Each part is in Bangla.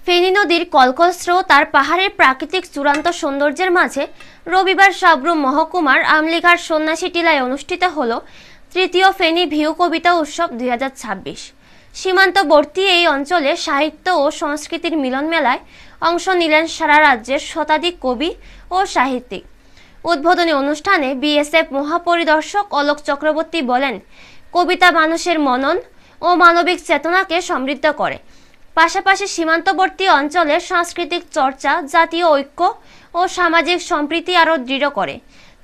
ফেনী নদীর কলকল স্রোত আর পাহাড়ের প্রাকৃতিক চূড়ান্ত সৌন্দর্যের মাঝে রবিবার সাব্রুম মহকুমার আমলিঘাট সন্ন্যাসী টিলায় অনুষ্ঠিত হল তৃতীয় ফেনী ভিউ কবিতা উৎসব 2026। সীমান্তবর্তী এই অঞ্চলে সাহিত্য ও সংস্কৃতির মিলন মেলায় অংশ নিলেন সারা রাজ্যের শতাধিক কবি ও সাহিত্যিক। উদ্বোধনী অনুষ্ঠানে বিএসএফ মহাপরিদর্শক অলোক চক্রবর্তী বলেন, কবিতা মানুষের মনন ও মানবিক চেতনাকে সমৃদ্ধ করে, পাশাপাশি সীমান্তবর্তী অঞ্চলের সাংস্কৃতিক চর্চা জাতীয় ঐক্য ও সামাজিক সম্প্রীতি আরও দৃঢ় করে।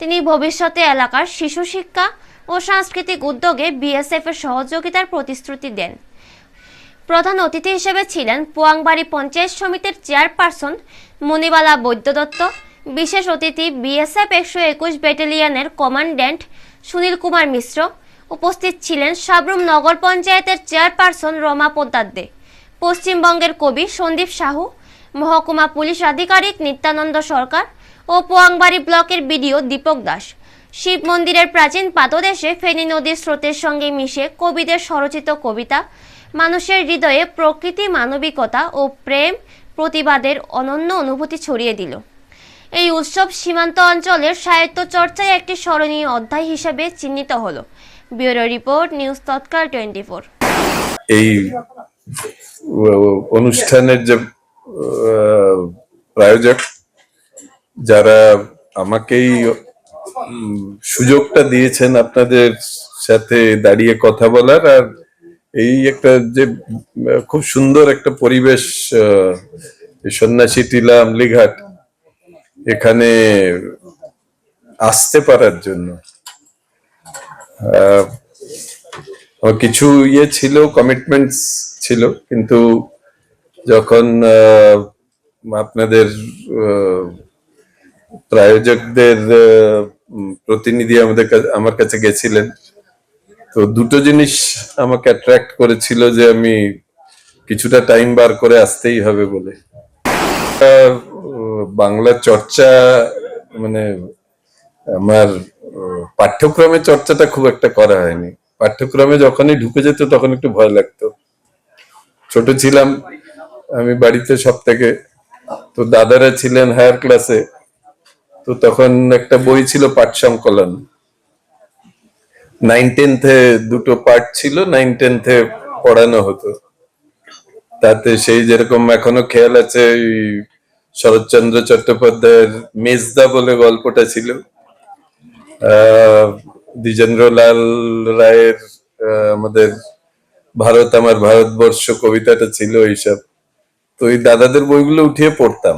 তিনি ভবিষ্যতে এলাকার শিশু শিক্ষা ও সাংস্কৃতিক উদ্যোগে বিএসএফ এর সহযোগিতার প্রতিশ্রুতি দেন। প্রধান অতিথি হিসেবে ছিলেন পোয়াংবাড়ি পঞ্চায়েত সমিতির চেয়ারপারসন মণিবালা বৈদ্যদত্ত। বিশেষ অতিথি বিএসএফ 121 ব্যাটালিয়নের কমান্ড্যান্ট সুনীল কুমার মিশ্র। উপস্থিত ছিলেন সাব্রুম নগর পঞ্চায়েতের চেয়ারপারসন রমা পোদ্দার দে, পশ্চিমবঙ্গের কবি সন্দীপ সাহু, মহকুমা পুলিশ আধিকারিক নিত্যানন্দ সরকার ও পোয়াংবাড়ি ব্লকের বিডিও দীপক দাস। শিব মন্দিরের প্রাচীন পাদদেশে ফেনী নদীর স্রোতের সঙ্গে মিশে কবিদের স্বরচিত কবিতা মানুষের হৃদয়ে প্রকৃতি, মানবিকতা ও প্রেম প্রতিবাদের অনন্য অনুভূতি ছড়িয়ে দিল। এই উৎসব সীমান্ত অঞ্চলের সাহিত্য চর্চায় একটি স্মরণীয় অধ্যায় হিসেবে চিহ্নিত হলো। ব্যুরো রিপোর্ট, নিউজ তৎকাল 24। এই অনুষ্ঠানের যে প্রায়োজক যারা আমাকেই সুযোগটা দিয়েছেন আপনাদের সাথে দাঁড়িয়ে কথা বলার, আর এই একটা যে খুব সুন্দর একটা পরিবেশ সন্ন্যাসী টিলা আমলিঘাট এখানে আসতে পারার জন্য কিছু ছিল, কমিটমেন্টস ছিল, কিন্তু যখন আপনাদের প্রায়োজকদের প্রতিনিধি আমার কাছে গেছিলেন, তো দুটো জিনিস আমাকে অ্যাট্রাক্ট করেছিল যে আমি কিছুটা টাইম বার করে আসতেই হবে বলে। বাংলা চর্চা মানে আমার পাঠ্যক্রমে চর্চাটা খুব একটা করা হয়নি। পাঠ্যক্রমে যখনই ঢুকে যেত তখন একটু ভয় লাগতো। ছোট ছিলাম আমি বাড়িতে সব থেকে, তো দাদারা ছিলেন হায়ার ক্লাসে, তো তখন একটা বই ছিল পাঠ সংকলন। 9-10-এ দুটো পাঠ ছিল, 9-10-এ পড়ানো হতো। তাতে সেই যেরকম এখনো খেয়াল আছে, শরৎচন্দ্র চট্টোপাধ্যায়ের মেজদা বলে গল্পটা ছিল, দ্বিজেন্দ্রলাল রায়ের আমাদের ভারত আমার ভারতবর্ষ কবিতাটা ছিল, এইসব। তো এই দাদাদের বইগুলো উঠিয়ে পড়তাম।